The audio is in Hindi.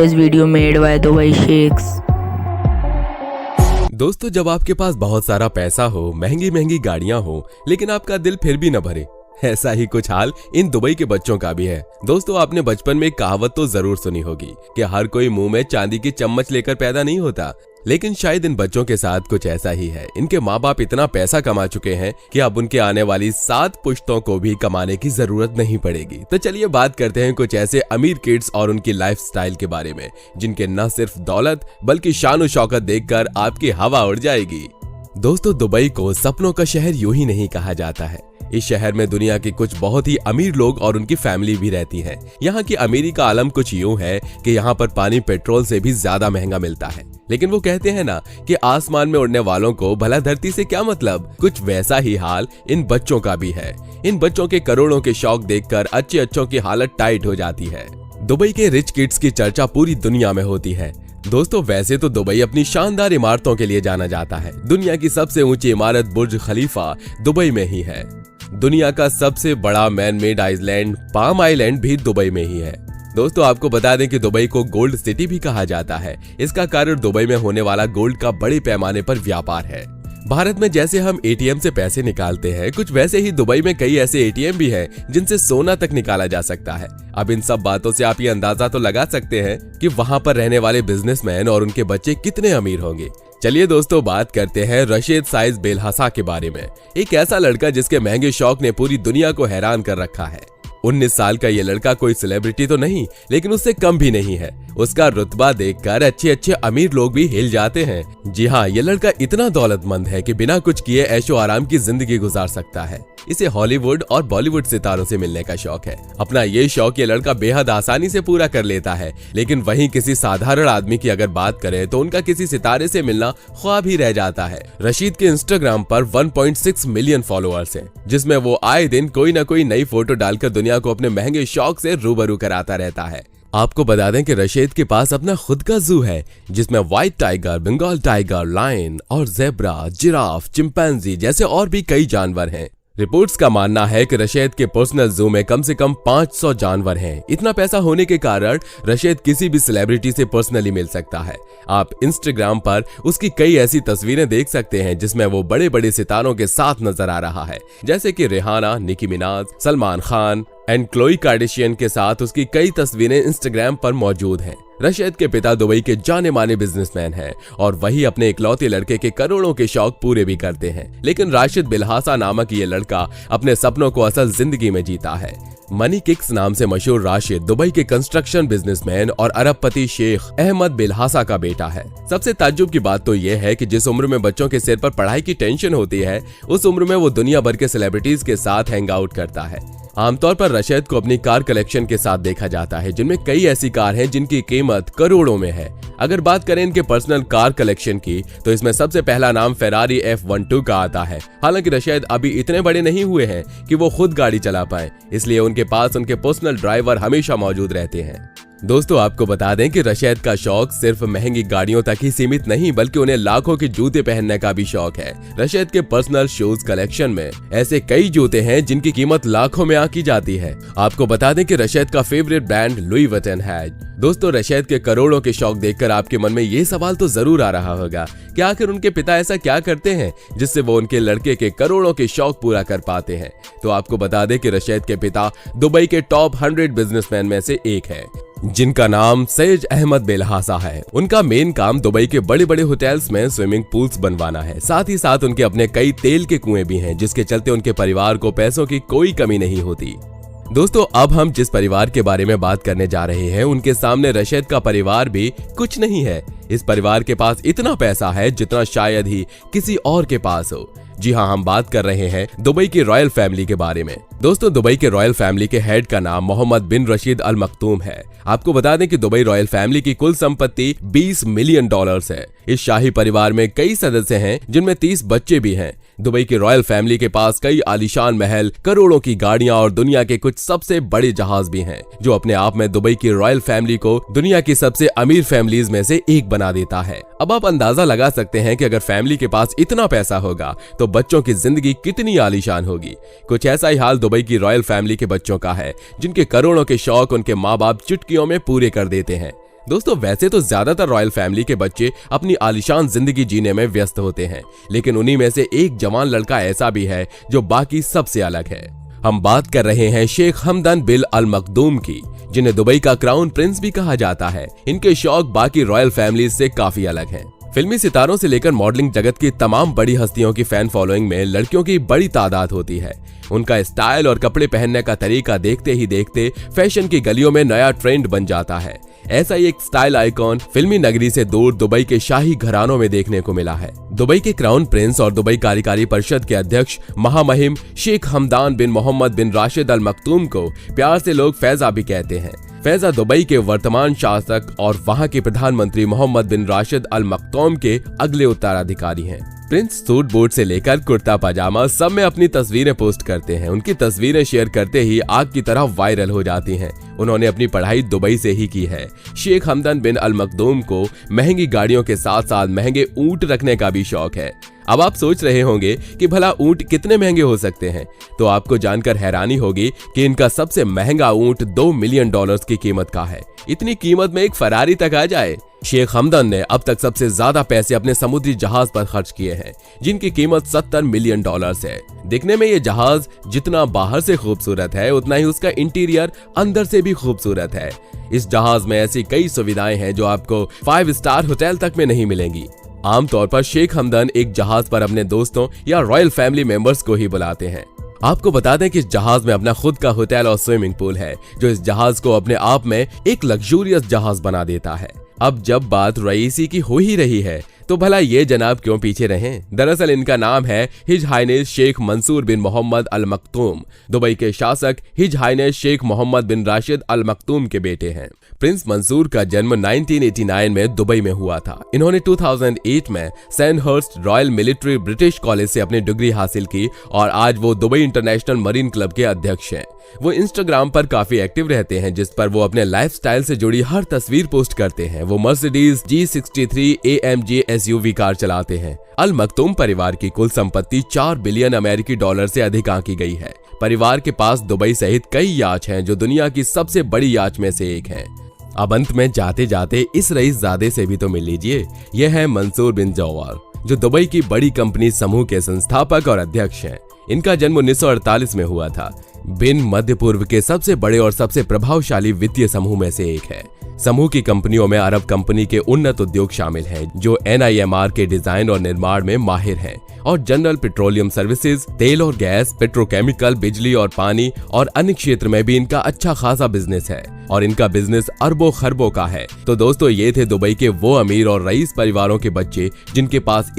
this video made by Dubai Sheikhs। दोस्तों, जब आपके पास बहुत सारा पैसा हो, महंगी महंगी गाड़ियां हो, लेकिन आपका दिल फिर भी न भरे, ऐसा ही कुछ हाल इन दुबई के बच्चों का भी है। दोस्तों, आपने बचपन में एक कहावत तो जरूर सुनी होगी कि हर कोई मुंह में चांदी की चम्मच लेकर पैदा नहीं होता, लेकिन शायद इन बच्चों के साथ कुछ ऐसा ही है। इनके माँ बाप इतना पैसा कमा चुके हैं कि अब उनके आने वाली 7 पुश्तों को भी कमाने की जरूरत नहीं पड़ेगी। तो चलिए बात करते हैं कुछ ऐसे अमीर किड्स और उनकी लाइफस्टाइल के बारे में, जिनके न सिर्फ दौलत बल्कि शान शौकत देखकर आपकी हवा उड़ जाएगी। दोस्तों, दुबई को सपनों का शहर यूं ही नहीं कहा जाता है। इस शहर में दुनिया के कुछ बहुत ही अमीर लोग और उनकी फैमिली भी रहती है। यहाँ की अमीरी का आलम कुछ यूं है कि यहाँ पर पानी पेट्रोल से भी ज्यादा महंगा मिलता है। लेकिन वो कहते हैं ना कि आसमान में उड़ने वालों को भला धरती से क्या मतलब। कुछ वैसा ही हाल इन बच्चों का भी है। इन बच्चों के करोड़ों के शौक देखकर अच्छों की हालत टाइट हो जाती है। दुबई के रिच किड्स की चर्चा पूरी दुनिया में होती है। दोस्तों, वैसे तो दुबई अपनी शानदार इमारतों के लिए जाना जाता है। दुनिया की सबसे ऊंची इमारत बुर्ज खलीफा दुबई में ही है। दुनिया का सबसे बड़ा man made island palm island भी दुबई में ही है। दोस्तों, आपको बता दें कि दुबई को गोल्ड सिटी भी कहा जाता है। इसका कारण दुबई में होने वाला गोल्ड का बड़े पैमाने पर व्यापार है। भारत में जैसे हम एटीएम से पैसे निकालते हैं, कुछ वैसे ही दुबई में कई ऐसे एटीएम भी हैं जिनसे सोना तक निकाला जा सकता है। अब इन सब बातों से आप ये अंदाजा तो लगा सकते हैं कि वहां पर रहने वाले बिजनेसमैन और उनके बच्चे कितने अमीर होंगे। चलिए दोस्तों, बात करते हैं रशीद साइद बेलहसा के बारे में। एक ऐसा लड़का जिसके महंगे शौक ने पूरी दुनिया को हैरान कर रखा है। 19 साल का ये लड़का कोई सेलिब्रिटी तो नहीं, लेकिन उससे कम भी नहीं है। उसका रुतबा देखकर अच्छे अमीर लोग भी हिल जाते हैं। जी हाँ, ये लड़का इतना दौलतमंद है कि बिना कुछ किए ऐशो आराम की जिंदगी गुजार सकता है। इसे हॉलीवुड और बॉलीवुड सितारों से मिलने का शौक है। अपना ये शौक ये लड़का बेहद आसानी से पूरा कर लेता है। लेकिन वहीं किसी साधारण आदमी की अगर बात करें तो उनका किसी सितारे से मिलना ख्वाब ही रह जाता है। रशीद के इंस्टाग्राम पर 1.6 मिलियन फॉलोअर्स हैं, जिसमें वो आए दिन कोई न कोई नई फोटो डालकर दुनिया को अपने महंगे शौक से रूबरू कराता रहता है। आपको बता दें कि रशीद के पास अपना खुद का जू है, जिसमें white tiger, Bengal tiger, lion और ज़ेब्रा, जिराफ, चिंपैंजी जैसे और भी कई जानवर हैं। रिपोर्ट्स का मानना है कि रशीद के पर्सनल जू में कम से कम 500 जानवर हैं। इतना पैसा होने के कारण रशीद किसी भी सेलिब्रिटी से पर्सनली मिल सकता है। आप इंस्टाग्राम पर उसकी कई ऐसी तस्वीरें देख सकते हैं जिसमें वो बड़े बड़े सितारों के साथ नजर आ रहा है, जैसे कि Rihanna, Nicki Minaj, Salman Khan and Chloe Kardashian के साथ उसकी कई तस्वीरें इंस्टाग्राम पर मौजूद हैं। रशीद के पिता दुबई के जाने माने बिजनेसमैन हैं और वही अपने इकलौते लड़के के करोड़ों के शौक पूरे भी करते हैं। लेकिन राशिद बेलहसा नामक ये लड़का अपने सपनों को असल जिंदगी में जीता है। मनी किक्स नाम से मशहूर राशिद दुबई के कंस्ट्रक्शन बिजनेसमैन और अरबपति शेख अहमद बेलहसा का बेटा है। सबसे ताज्जुब की बात तो यह है कि जिस उम्र में बच्चों के सिर पर पढ़ाई की टेंशन होती है, उस उम्र में वो दुनिया भर के सेलिब्रिटीज के साथ हैंग आउट करता है। आमतौर पर रशीद को अपनी कार कलेक्शन के साथ देखा जाता है, जिनमें कई ऐसी कार हैं जिनकी कीमत करोड़ों में है। अगर बात करें इनके पर्सनल कार कलेक्शन की, तो इसमें सबसे पहला नाम फेरारी F12 का आता है। हालांकि रशीद अभी इतने बड़े नहीं हुए हैं कि वो खुद गाड़ी चला पाए, इसलिए उनके पास उनके पर्सनल ड्राइवर हमेशा मौजूद रहते हैं। दोस्तों, आपको बता दें कि रशीद का शौक सिर्फ महंगी गाड़ियों तक ही सीमित नहीं, बल्कि उन्हें लाखों के जूते पहनने का भी शौक है। रशीद के पर्सनल शूज कलेक्शन में ऐसे कई जूते हैं जिनकी कीमत लाखों में आंकी जाती है। आपको बता दें कि रशीद का फेवरेट ब्रांड लुई वुइटन है। दोस्तों, रशीद के करोड़ों के शौक देखकर आपके मन में ये सवाल तो जरूर आ रहा होगा कि आखिर उनके पिता ऐसा क्या करते हैं जिससे वो उनके लड़के के करोड़ों के शौक पूरा कर पाते हैं। तो आपको बता दें कि रशीद के पिता दुबई के टॉप 100 बिजनेसमैन में से एक है, जिनका नाम सैयद अहमद बेलहसा है। उनका मेन काम दुबई के बड़े बड़े होटल्स में स्विमिंग पूल्स बनवाना है। साथ ही साथ उनके अपने कई तेल के कुएं भी हैं, जिसके चलते उनके परिवार को पैसों की कोई कमी नहीं होती। दोस्तों, अब हम जिस परिवार के बारे में बात करने जा रहे हैं, उनके सामने रशीद का परिवार भी कुछ नहीं है। इस परिवार के पास इतना पैसा है जितना शायद ही किसी और के पास हो। जी हाँ, हम बात कर रहे हैं दुबई की रॉयल फैमिली के बारे में। दोस्तों, दुबई के रॉयल फैमिली के हेड का नाम मोहम्मद बिन रशीद अल मखतूम है। आपको बता दें कि दुबई रॉयल फैमिली की कुल संपत्ति $20 मिलियन है। इस शाही परिवार में कई सदस्य हैं, जिनमें 30 बच्चे भी हैं। दुबई की रॉयल फैमिली के पास कई आलीशान महल, करोड़ों की गाड़ियां और दुनिया के कुछ सबसे बड़े जहाज भी हैं, जो अपने आप में दुबई की रॉयल फैमिली को दुनिया की सबसे अमीर फैमिलीज में से एक बना देता है। अब आप अंदाजा लगा सकते हैं कि अगर फैमिली के पास इतना पैसा होगा तो बच्चों की जिंदगी कितनी आलीशान होगी। कुछ ऐसा ही हाल दुबई की रॉयल फैमिली के बच्चों का है, जिनके करोड़ों के शौक उनके माँ बाप चुटकियों में पूरे कर देते हैं। दोस्तों वैसे तो ज्यादातर रॉयल फैमिली के बच्चे अपनी आलीशान जिंदगी जीने में व्यस्त होते हैं, लेकिन उन्हीं में से एक जवान लड़का ऐसा भी है जो बाकी सबसे अलग है। हम बात कर रहे हैं शेख हमदन बिन अल मखदूम की, जिन्हें दुबई का क्राउन प्रिंस भी कहा जाता है। इनके शौक बाकी रॉयल फैमिली से काफी अलग हैं। फिल्मी सितारों से लेकर मॉडलिंग जगत की तमाम बड़ी हस्तियों की फैन फॉलोइंग में लड़कियों की बड़ी तादाद होती है। उनका स्टाइल और कपड़े पहनने का तरीका देखते ही देखते फैशन की गलियों में नया ट्रेंड बन जाता है। ऐसा ही एक स्टाइल आइकॉन फिल्मी नगरी से दूर दुबई के शाही घरानों में देखने को मिला है। दुबई के क्राउन प्रिंस और दुबई कार्यकारी परिषद के अध्यक्ष महामहिम शेख हमदान बिन मोहम्मद बिन राशिद अल मखदूम को प्यार से लोग फैजा भी कहते हैं। फैजा दुबई के वर्तमान शासक और वहां के प्रधानमंत्री मोहम्मद बिन राशिद अल मखदूम के अगले उत्तराधिकारी हैं। प्रिंस सूट बूट से लेकर कुर्ता पजामा सब में अपनी तस्वीरें पोस्ट करते हैं। उनकी तस्वीरें शेयर करते ही आग की तरह वायरल हो जाती हैं। उन्होंने अपनी पढ़ाई दुबई से ही की है। शेख हमदन बिन अल मखदूम को महंगी गाड़ियों के साथ साथ महंगे ऊंट रखने का भी शौक है। अब आप सोच रहे होंगे कि भला ऊंट कितने महंगे हो सकते हैं, तो आपको जानकर हैरानी होगी कि इनका सबसे महंगा ऊंट $2 मिलियन की कीमत का है। इतनी कीमत में एक फरारी तक आ जाए। शेख हमदन ने अब तक सबसे ज्यादा पैसे अपने समुद्री जहाज पर खर्च किए हैं, जिनकी कीमत $70 मिलियन है। दिखने में ये जहाज जितना बाहर से खूबसूरत है, उतना ही उसका इंटीरियर अंदर से भी खूबसूरत है। इस जहाज में ऐसी कई सुविधाएं हैं जो आपको 5 स्टार होटल तक में नहीं मिलेंगी। आमतौर पर शेख हमदन एक जहाज पर अपने दोस्तों या रॉयल फैमिली मेंबर्स को ही बुलाते हैं। आपको बता दें कि इस जहाज में अपना खुद का होटल और स्विमिंग पूल है, जो इस जहाज को अपने आप में एक लग्जूरियस जहाज बना देता है। अब जब बात रईसी की हो ही रही है, तो भला ये जनाब क्यों पीछे रहें? दरअसल इनका नाम है हिज हाइनेस शेख मंसूर बिन मोहम्मद अल मखदूम। दुबई के शासक हिज हाइनेस शेख मोहम्मद बिन राशिद अल मखदूम के बेटे हैं। प्रिंस मंसूर का जन्म 1989 में दुबई में हुआ था। इन्होंने 2008 में Sandhurst royal military British college से अपनी डिग्री हासिल की और आज वो दुबई इंटरनेशनल मरीन क्लब के अध्यक्ष हैं। वो इंस्टाग्राम पर काफी एक्टिव रहते हैं, जिस पर वो अपने लाइफस्टाइल से जुड़ी हर तस्वीर पोस्ट करते हैं। वो Mercedes G63 AMG SUV car चलाते हैं। अल मखदूम परिवार की कुल संपत्ति $4 बिलियन अमेरिकी डॉलर से अधिक आंकी गई है। परिवार के पास दुबई सहित कई याच हैं, जो दुनिया की सबसे बड़ी याच में से एक है। अब अंत में जाते जाते इस रईसजादे से भी तो मिल लीजिए। यह है मंसूर बिन जवार, जो दुबई की बड़ी कंपनी समूह के संस्थापक और अध्यक्ष हैं। इनका जन्म 1948 में हुआ था। बिन मध्य पूर्व के सबसे बड़े और सबसे प्रभावशाली वित्तीय समूह में से एक है। समूह की कंपनियों में अरब कंपनी के उन्नत उद्योग शामिल हैं, जो NIMR के डिजाइन और निर्माण में माहिर हैं, और जनरल पेट्रोलियम सर्विसेज, तेल और गैस, पेट्रोकेमिकल, बिजली और पानी और अन्य क्षेत्र में भी इनका अच्छा खासा बिजनेस है और इनका बिजनेस अरबों खरबों का है। तो दोस्तों, ये थे दुबई के वो अमीर और रईस परिवारों के बच्चे जिनके पास